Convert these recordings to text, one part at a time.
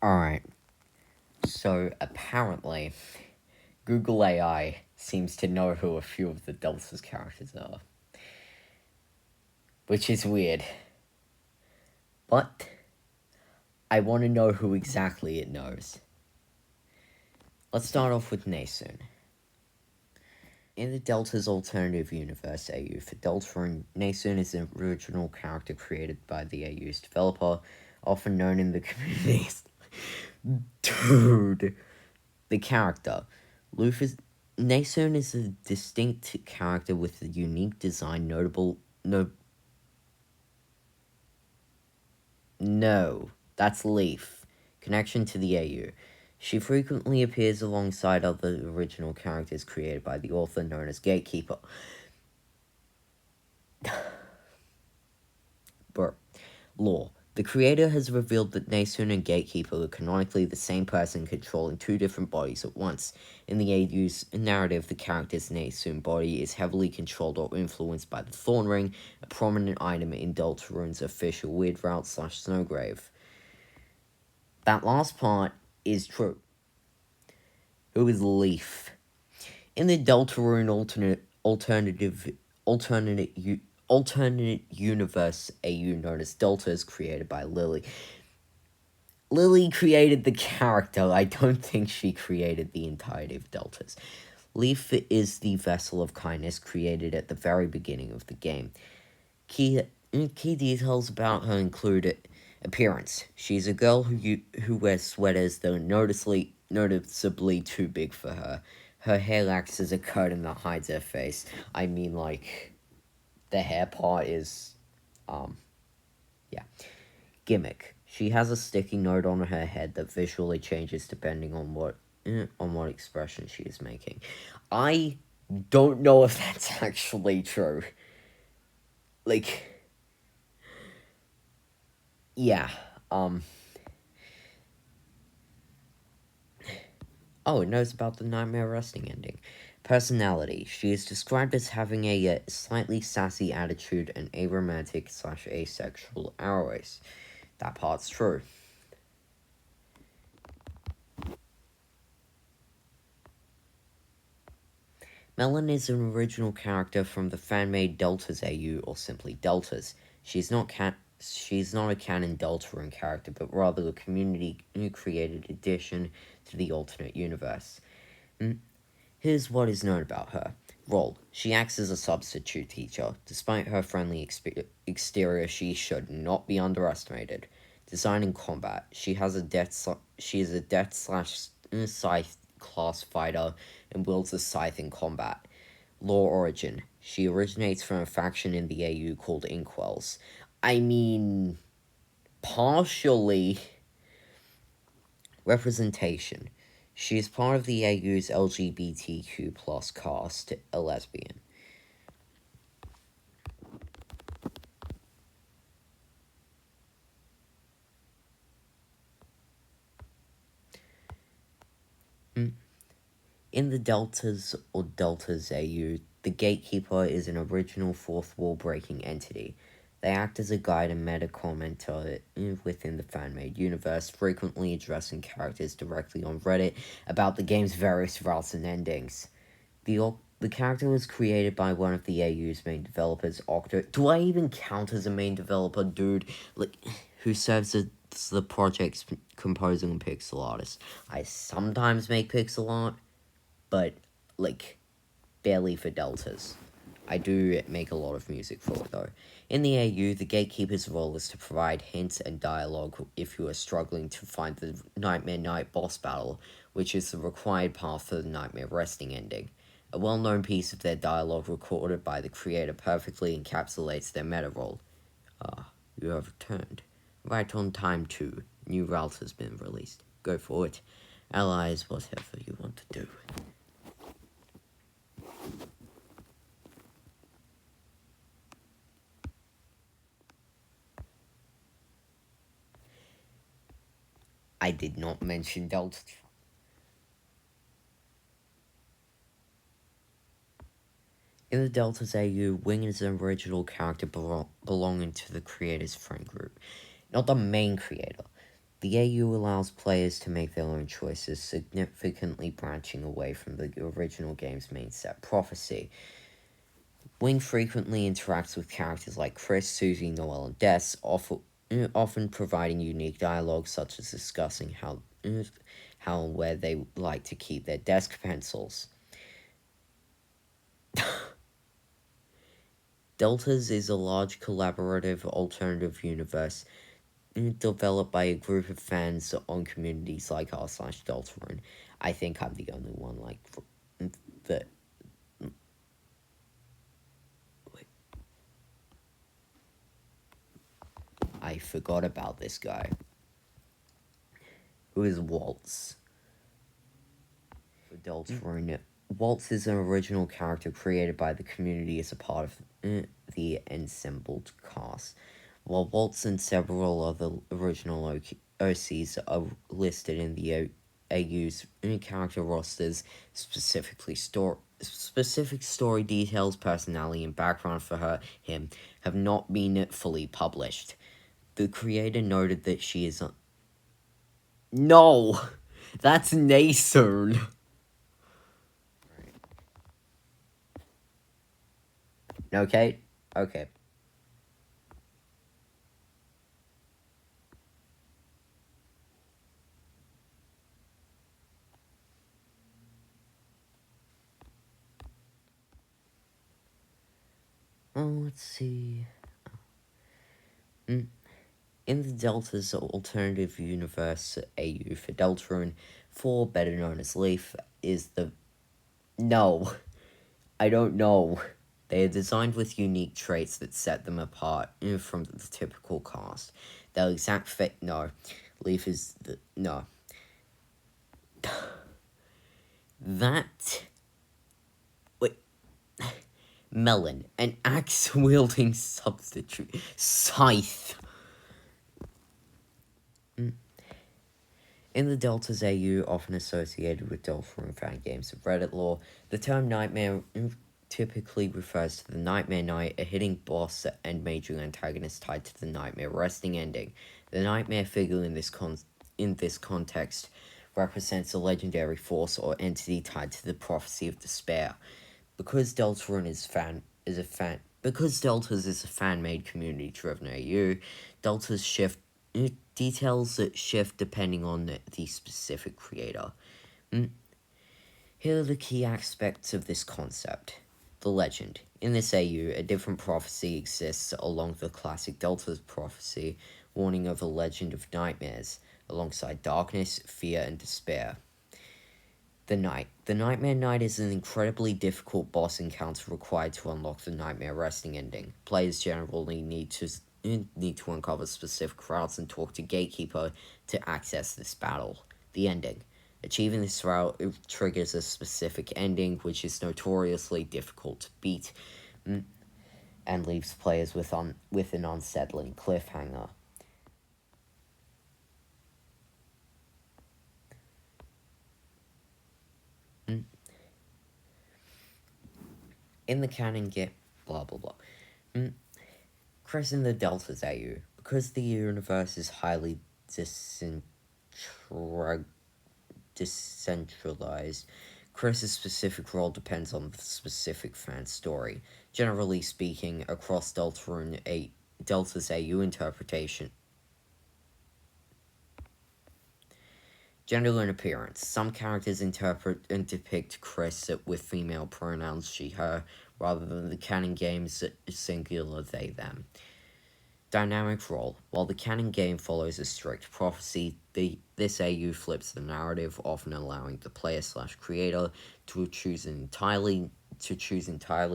Alright, so apparently, Google AI seems to know who a few of the Delta's characters are. Which is weird. But I want to know who exactly it knows. Let's start off with Nasun. In the Delta's alternative universe AU for Deltarune, Nasun is an original character created by the AU's developer, often known in the community as Dude. The character. Luffy's Nasun is a distinct character with a unique design, No, that's Leaf. Connection to the AU. She frequently appears alongside other original characters created by the author known as Gatekeeper. Bro. Lore. The creator has revealed that Nasun and Gatekeeper are canonically the same person controlling two different bodies at once. In the AU's narrative, the character's Nasun body is heavily controlled or influenced by the Thorn Ring, a prominent item in Deltarune's official Weird Route / Snowgrave. That last part is true. Who is Leaf? In the Deltarune alternate universe AU known as Delta is created by Lily. Lily created the character. I don't think she created the entirety of Deltas. Leaf is the vessel of kindness created at the very beginning of the game. Key details about her include appearance. She's a girl who wears sweaters that are noticeably too big for her. Her hair acts as a curtain that hides her face. I mean, like, the hair part is, yeah. Gimmick. She has a sticky note on her head that visually changes depending on what expression she is making. I don't know if that's actually true. Like, yeah, Oh, it knows about the Nightmare Resting ending. Personality. She is described as having a slightly sassy attitude and aromantic / asexual airways. That part's true. Melon is an original character from the fan-made Deltas AU, or simply Deltas. She's not a canon Deltarune character, but rather a community-created addition to the alternate universe. Here's what is known about her. Role. She acts as a substitute teacher. Despite her friendly exterior, she should not be underestimated. Design and combat. She is a death / scythe class fighter and wields a scythe in combat. Lore origin. She originates from a faction in the AU called Inkwells. I mean, partially. Representation. She is part of the AU's LGBTQ plus cast, a lesbian. In the Deltas or Deltas AU, the Gatekeeper is an original fourth wall breaking entity. They act as a guide and meta commenter within the fan-made universe, frequently addressing characters directly on Reddit about the game's various routes and endings. The character was created by one of the AU's main developers, Octo. Do I even count as a main developer, dude? Like, who serves as the project's composer and pixel artist. I sometimes make pixel art, but, like, barely for Deltas. I do make a lot of music for it, though. In the AU, the Gatekeeper's role is to provide hints and dialogue if you are struggling to find the Nightmare Night boss battle, which is the required path for the Nightmare Resting ending. A well-known piece of their dialogue recorded by the creator perfectly encapsulates their meta role. You have returned. Right on time, too. New route has been released. Go for it. Allies, whatever you want to do. I did not mention Delta. In the Deltas AU, Wing is an original character belonging to the creator's friend group. Not the main creator. The AU allows players to make their own choices, significantly branching away from the original game's main set prophecy. Wing frequently interacts with characters like Chris, Susie, Noel, and Des, often providing unique dialogue, such as discussing how and where they like to keep their desk pencils. Deltas is a large collaborative alternative universe developed by a group of fans on communities like r/Deltarune. I think I'm the only one like that. I forgot about this guy, who is Waltz. For Deltarune, Waltz is an original character created by the community as a part of the assembled cast. While Waltz and several other original OCs are listed in the AU's character rosters, specific story details, personality, and background for him have not been fully published. The creator noted that she is no, that's Nasern. Okay, okay. Let's see. In the Delta's alternative universe, AU for Deltarune, 4, better known as Leaf, is the. No, I don't know. They are designed with unique traits that set them apart from the typical cast. Their exact fit. No. Leaf is the. No. That. Wait. Melon, an axe wielding substitute. Scythe. In the Delta's AU, often associated with Deltarune fan games of Reddit lore, the term nightmare typically refers to the Nightmare Knight, a hitting boss and major antagonist tied to the Nightmare resting ending. The Nightmare figure in this context represents a legendary force or entity tied to the prophecy of despair. Because Deltarune because Deltas is a fan-made community-driven AU, Deltas shift details that shift depending on the specific creator. Here are the key aspects of this concept. The legend. In this AU, a different prophecy exists along the classic Delta's prophecy, warning of a legend of nightmares, alongside darkness, fear, and despair. The Knight. The Nightmare Knight is an incredibly difficult boss encounter required to unlock the Nightmare resting ending. Players generally need to uncover specific routes and talk to Gatekeeper to access this battle. The ending. Achieving this route triggers a specific ending, which is notoriously difficult to beat, and leaves players with an unsettling cliffhanger. In the canon, get blah blah blah. Chris in the Delta's AU. Because the universe is highly decentralized, Chris's specific role depends on the specific fan story. Generally speaking, across Delta's AU interpretation. Gender and appearance. Some characters interpret and depict Chris with female pronouns she, her, rather than the canon game's singular they, them. Dynamic role. While the canon game follows a strict prophecy, this AU flips the narrative, often allowing the player/creator to choose entirely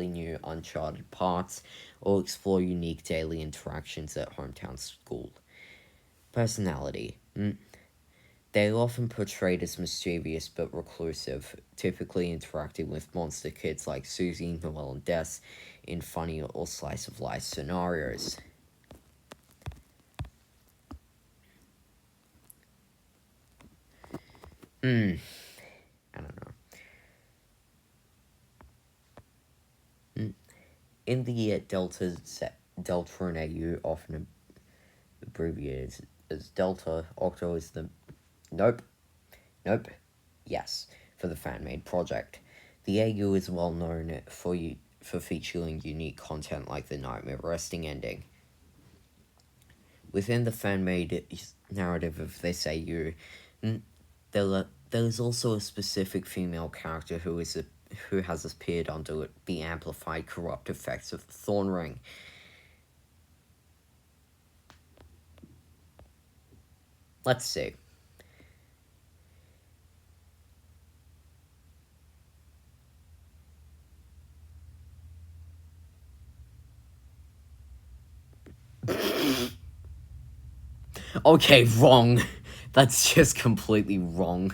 new uncharted paths or explore unique daily interactions at hometown school. Personality. They are often portrayed as mischievous but reclusive, typically interacting with monster kids like Susie, Noel, and Des in funny or slice-of-life scenarios. I don't know. In the Deltarune AU, often abbreviated as Delta, Octo is the... Nope. Yes, for the fan-made project. The AU is well known for featuring unique content like the Nightmare Resting ending. Within the fan-made narrative of this AU, there is also a specific female character who has appeared under the amplified corrupt effects of the Thorn Ring. Let's see. Okay, wrong. That's just completely wrong.